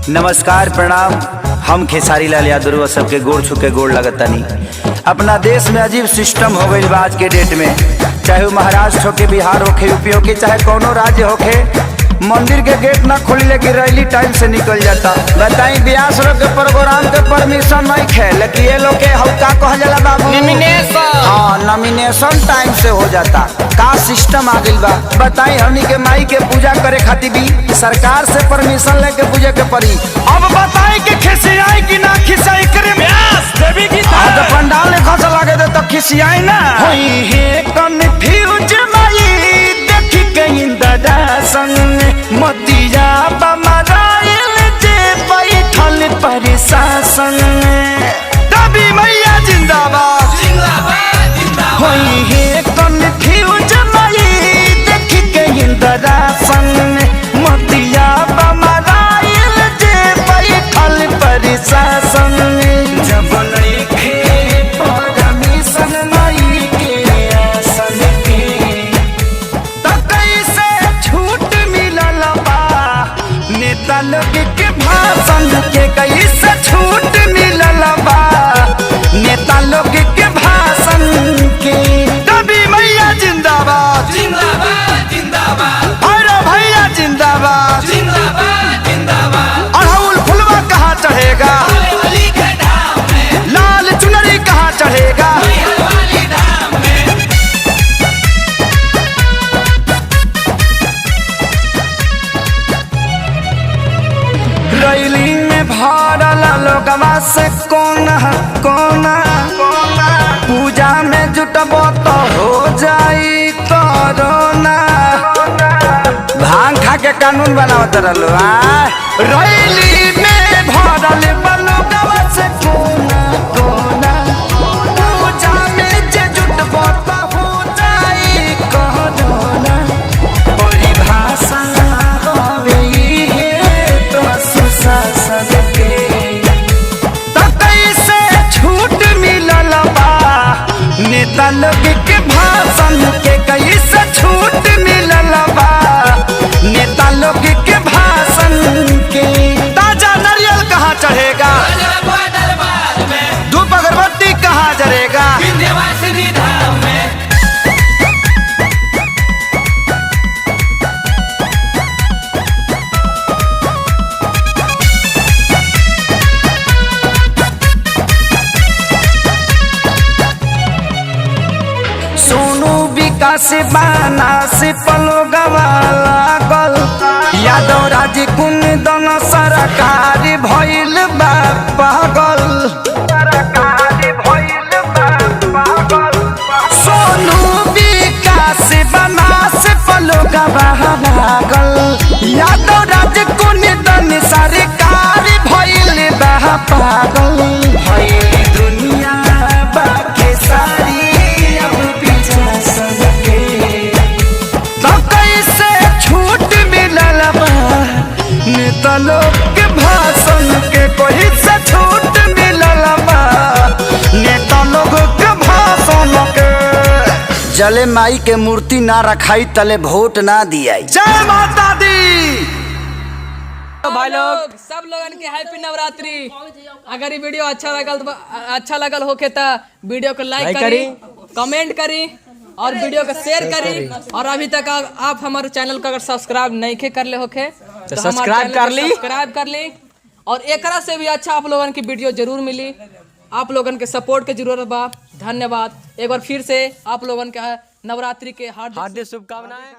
नमस्कार प्रणाम। हम खेसारी लाल यादव सबके गोड़ छुके गोड़ लगतनी। अपना देश में अजीब सिस्टम हो गई आज के डेट में, चाहे वो महाराष्ट्र होके, बिहार होके, यूपी होके, चाहे कोनो राज्य होके, मंदिर के गेट ना खोली लेकिन रैली टाइम से निकल जाता। बताई ब्यास लोग के प्रोग्राम के परमिशन नहीं खे, लेकिन ये लोग के हल्का कह जाला बाबू नॉमिनेशन टाइम से हो जाता। का सिस्टम आ गइल बा बताई। हमनी के माई के पूजा करे खातिर भी सरकार से परमिशन लेके पूजा के पड़ी। अब बताई कि खिसियाई कि ना खिसियाई करे ब्यास देवी की तो पंडाल ने खस लागे दे तो खिसियाई ना होई है कन्फ्यूज माई देखी के इंदरा संग मतिया बमराइल जे बैठल प्रशासन। दबी मैया जिंदाबाद जिंदाबाद जिंदाबाद होई है कन्फ्यूज माई देखी के इंदरा संग मतिया बमराइल जे बैठल प्रशासन। जब नइखे परमिशन माई के आसन के त कैसे छूट मिलल बा नेता लोग के भाषण के, कैसे छूट मिलल बा नेता लोग के भाषण के। दबी मैया जिंदाबाद जिंदाबाद जिंदाबाद अरे भैया जिंदाबाद जिंदाबाद जिंदाबाद। अड़हुल फुलवा कहाँ चढ़ेगा, लाल चुनरी कहाँ चढ़ेगा, रैली में भरल लोगवा से कोना कोना पूजा में जुटबो तो हो जाई कोरोना। भांग खा के कानून बनावत रहलो रैली में भरल लोगवा से कोना कोना पूजा में जे जुटबो तो हो जाई कोरोना। परिभाषा होवे है तो सुशासन के त कैसे छूट मिलल बा नेता लोग के भाषण के, कैसे छूट मिलल बा नेता लोग के भाषण के। ताजा नारियल कहाँ चढ़ेगा, धूप अगरबत्ती कहाँ जरेगा, सोनू विकास बाना से पलो गवाला गल यादव राज कुन दन सरकार भइल बा पागल। सोनू विकास बाना से पलो गवाला गल यादव राज कुन दन सरकार भइल बा पागल। भइल दुनिया बाके सारी नेता लोग के भाषण के, कोई से छूट मिलल बा नेता लोग के भाषण के। जले माई के मूर्ति ना रखाई तले वोट ना दियाई। जय माता दी। तो भाई लोग सब लोगन के हैप्पी नवरात्रि। अगर ये वीडियो अच्छा लगल होके तो वीडियो को लाइक करी, कमेंट करी और वीडियो को शेयर करी। और अभी तक आप हमारे चैनल को अगर सब्सक्राइब नहीं कर ले होके तो सब्सक्राइब कर ली। और एकरा से भी अच्छा आप लोगन की वीडियो जरूर मिली। आप लोगन के सपोर्ट के जरूरत बा। धन्यवाद। एक बार फिर से आप लोगन के नवरात्रि के हार्दिक शुभकामनाएं।